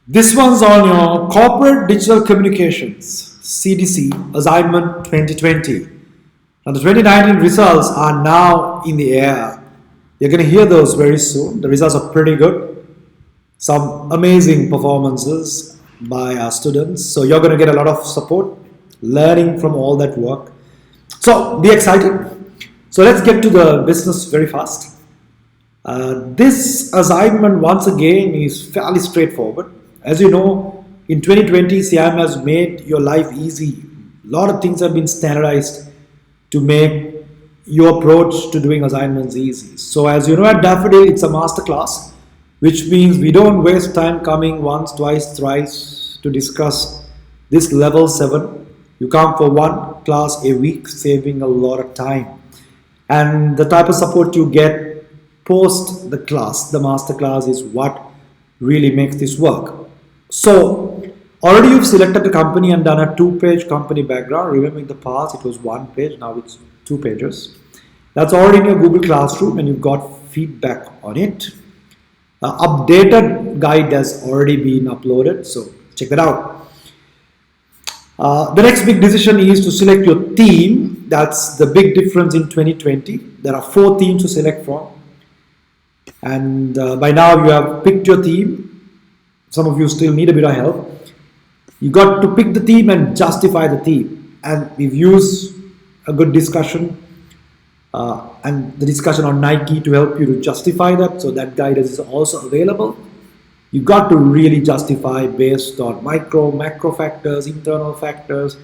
This one's on your corporate digital communications, CDC assignment 2020. Now the 2019 results are now in the air. You're going to hear those very soon. The results are pretty good. Some amazing performances by our students. So you're going to get a lot of support, learning from all that work. So be excited. So let's get to the business very fast. This assignment once again is fairly straightforward. As you know, in 2020, CIM has made your life easy. A lot of things have been standardized to make your approach to doing assignments easy. So as you know, at Dafedil, it's a master class, which means we don't waste time coming once, twice, thrice to discuss this level 7. You come for one class a week, saving a lot of time. And the type of support you get post the class, the master class, is what really makes this work. So already you've selected the company and done a 2-page company background. Remember in the past it was 1 page, now it's 2 pages. That's already in your Google Classroom and you've got feedback on it. Updated guide has already been uploaded, so check that out. The next big decision is to select your theme. That's the big difference in 2020. There are 4 themes to select from. And by now you have picked your theme. Some of you still need a bit of help. You got to pick the theme and justify the theme. And we've used a good discussion and the discussion on Nike to help you to justify that. So that guidance is also available. You got to really justify based on micro, macro factors, internal factors,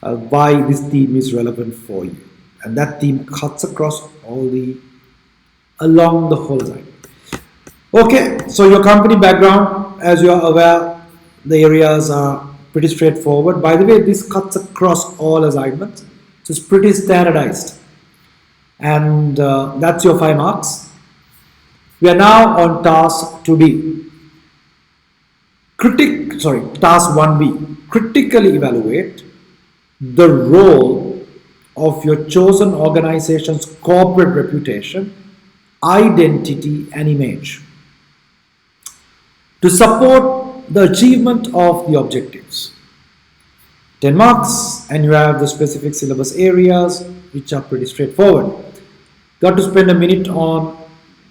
why this theme is relevant for you. And that theme cuts across along the whole assignment. Okay, so your company background, as you are aware, the areas are pretty straightforward. By the way, this cuts across all assignments, so it's pretty standardized. And that's your 5 marks. We are now on task 2B. Task 1B. Critically evaluate the role of your chosen organization's corporate reputation, identity, and image to support the achievement of the objectives. 10 marks, and you have the specific syllabus areas, which are pretty straightforward. Got to spend a minute on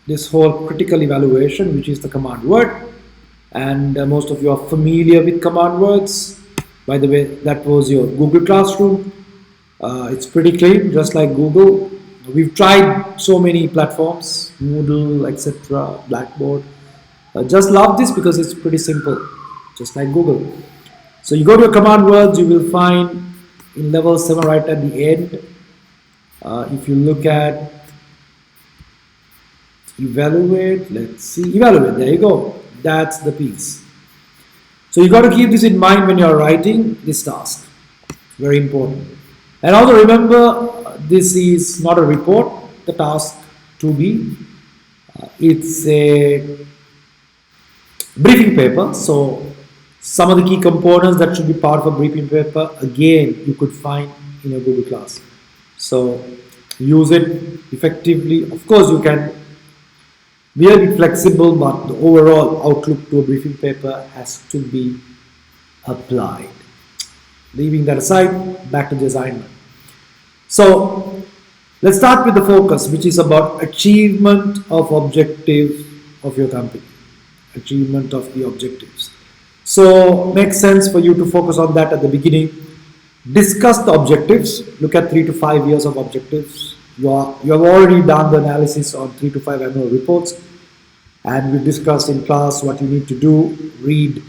this whole critical evaluation, which is the command word. And most of you are familiar with command words. By the way, that was your Google Classroom. It's pretty clean, just like Google. We've tried so many platforms, Moodle, etc., Blackboard. Just love this because it's pretty simple, just like Google. So you go to your command words, you will find in level 7 right at the end. If you look at evaluate, let's see, evaluate, there you go. That's the piece. So you got to keep this in mind when you're writing this task. Very important. And also remember, this is not a report, the task 2B. It's a briefing paper. So some of the key components that should be part of a briefing paper, again, you could find in your Google class. So use it effectively. Of course, you can be a bit flexible, but the overall outlook to a briefing paper has to be applied. Leaving that aside, back to the assignment. So let's start with the focus, which is about achievement of objectives of your company. Achievement of the objectives. So makes sense for you to focus on that at the beginning. Discuss the objectives. Look at 3 to 5 years of objectives. You have already done the analysis on 3 to 5 annual reports, and we discussed in class what you need to do. Read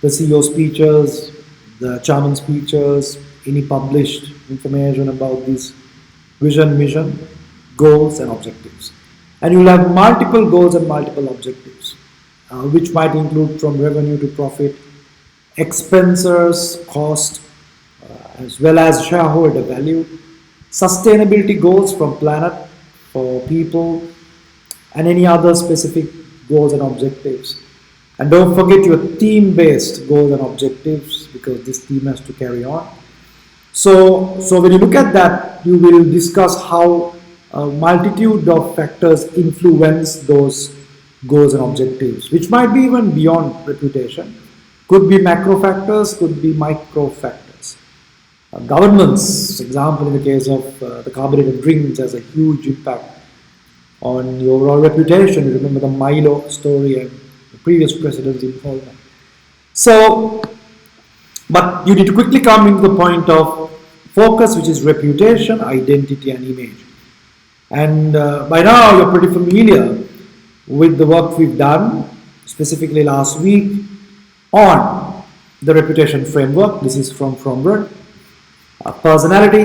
the CEO speeches, the chairman speeches, any published information about this vision, mission, goals and objectives. And you'll have multiple goals and multiple objectives, which might include from revenue to profit, expenses, cost, as well as shareholder value, sustainability goals from planet, for people, and any other specific goals and objectives. And don't forget your theme-based goals and objectives, because this theme has to carry on. So when you look at that, you will discuss how a multitude of factors influence those goals and objectives, which might be even beyond reputation. Could be macro factors, could be micro factors. Governments, example in the case of the carbonated drinks, has a huge impact on the overall reputation. You remember the Milo story and the previous president's involvement. So, but you need to quickly come into the point of focus, which is reputation, identity, and image. And by now, you're pretty familiar with the work we've done, specifically last week, on the reputation framework. This is from Fromberg. Personality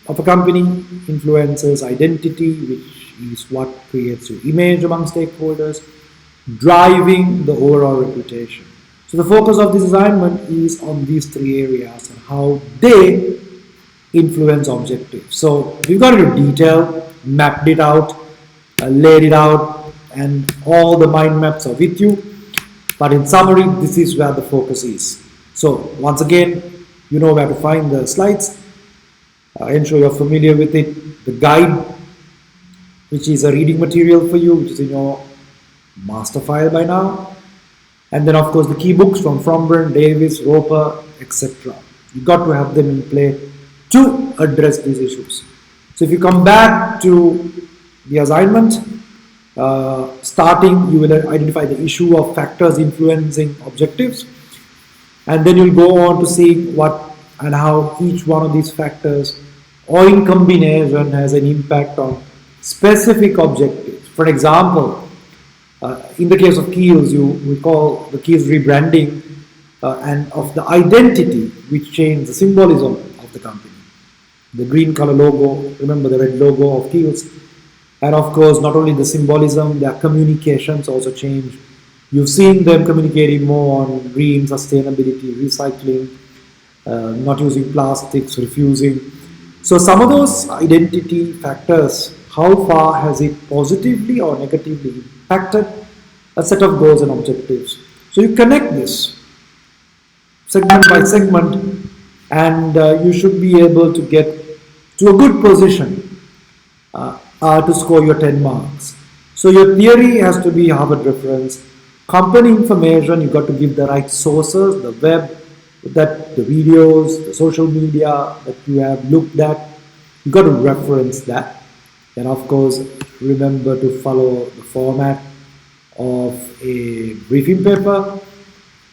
of a company influences identity, which is what creates your image among stakeholders, driving the overall reputation. So the focus of this assignment is on these three areas and how they influence objectives. So we've got into detail, mapped it out, laid it out, and all the mind maps are with you. But in summary, this is where the focus is. So once again, you know where to find the slides. Ensure you're familiar with it. The guide, which is a reading material for you, which is in your master file by now. And then of course the key books from Fromberg, Davis, Roper, etc. You got to have them in play to address these issues. So if you come back to the assignment, starting you will identify the issue of factors influencing objectives, and then you'll go on to see what and how each one of these factors or in combination has an impact on specific objectives. For example, in the case of Kiehl's, you recall the Kiehl's rebranding and of the identity, which changed the symbolism of the company. The green color logo, remember the red logo of Kiehl's, and of course not only the symbolism, their communications also changed. You've seen them communicating more on green, sustainability, recycling, not using plastics, refusing. So some of those identity factors, how far has it positively or negatively impacted a set of goals and objectives? So you connect this segment by segment, and you should be able to get to a good position to score your 10 marks. So your theory has to be Harvard reference. Company information, you've got to give the right sources, the web, the videos, the social media that you have looked at. You've got to reference that. And of course, remember to follow the format of a briefing paper.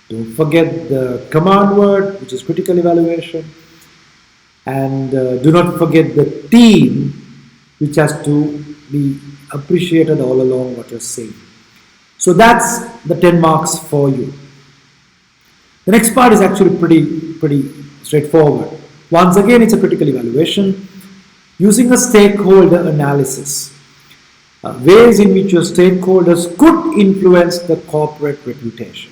Don't forget the command word, which is critical evaluation. And do not forget the theme, which has to be appreciated all along what you're saying. So that's the 10 marks for you. The next part is actually pretty straightforward. Once again, it's a critical evaluation using a stakeholder analysis. Ways in which your stakeholders could influence the corporate reputation.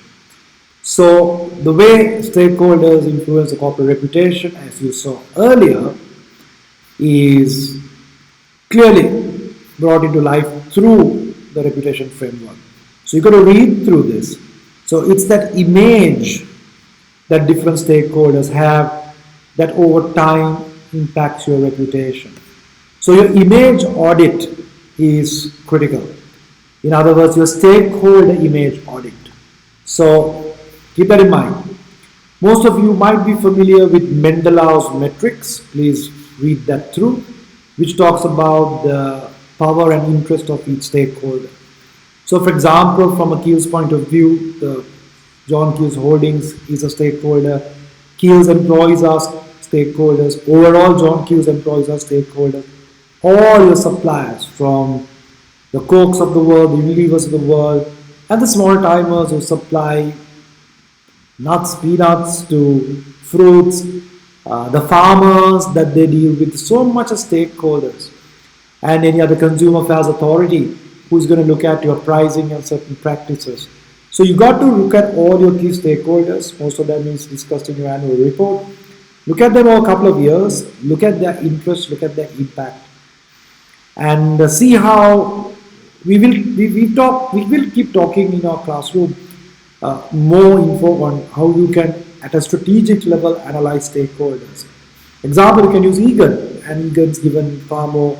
So the way stakeholders influence the corporate reputation, as you saw earlier, is clearly brought into life through the reputation framework. So you've got to read through this. So it's that image that different stakeholders have that over time impacts your reputation. So your image audit is critical. In other words, your stakeholder image audit. So keep that in mind. Most of you might be familiar with Mendelau's metrics. Please read that through, which talks about the power and interest of each stakeholder. So for example, from a Kiehl's point of view, the John Kiehl's Holdings is a stakeholder. Kiehl's employees are stakeholders. Overall, John Kiehl's employees are stakeholders. All your suppliers, from the Cokes of the world, the Unilevers of the world, and the small timers who supply nuts, peanuts to fruits, the farmers that they deal with, so much as stakeholders, and any other consumer affairs authority who's going to look at your pricing and certain practices. So you got to look at all your key stakeholders. Most of them is discussed in your annual report. Look at them over a couple of years, look at their interest, look at their impact, and see how we will keep talking in our classroom more info on how you can at a strategic level analyze stakeholders. Example, you can use Egan, and Egan's given far more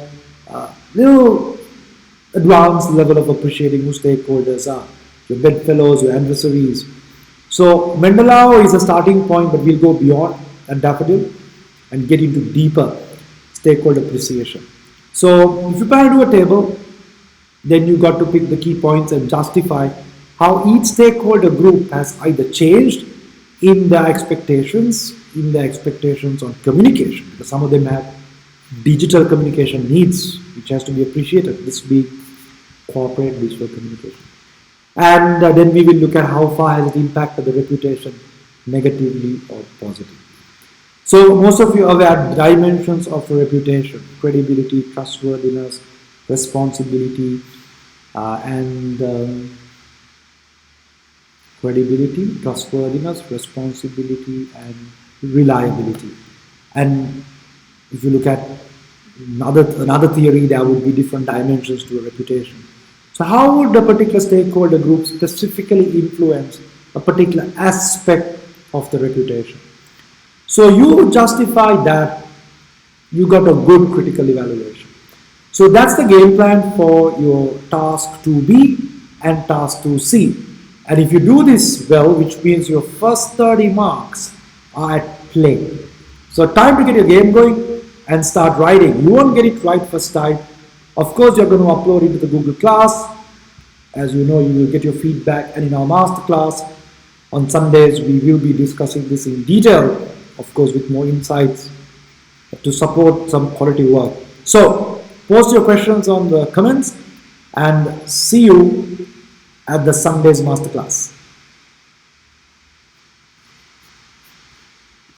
little advanced level of appreciating who stakeholders are, your bedfellows, your adversaries. So Mendelao is a starting point, but we'll go beyond at Dafedil and get into deeper stakeholder appreciation. So if you plan to do a table, then you got to pick the key points and justify how each stakeholder group has either changed in their expectations on communication, because some of them have digital communication needs, which has to be appreciated. This being corporate digital communication. And then we will look at how far has it impacted the reputation negatively or positively. So most of you are aware dimensions of reputation: credibility, trustworthiness, responsibility, and credibility, trustworthiness, responsibility, and reliability. And if you look at another theory, there would be different dimensions to a reputation. So how would a particular stakeholder group specifically influence a particular aspect of the reputation? So you justify that you got a good critical evaluation. So that's the game plan for your task 2B and task 2C. And if you do this well, which means your first 30 marks are at play. So time to get your game going and start writing. You won't get it right first time. Of course, you're going to upload into the Google class. As you know, you will get your feedback. And in our master class on Sundays, we will be discussing this in detail, of course, with more insights to support some quality work. So post your questions on the comments and see you at the Sunday's masterclass.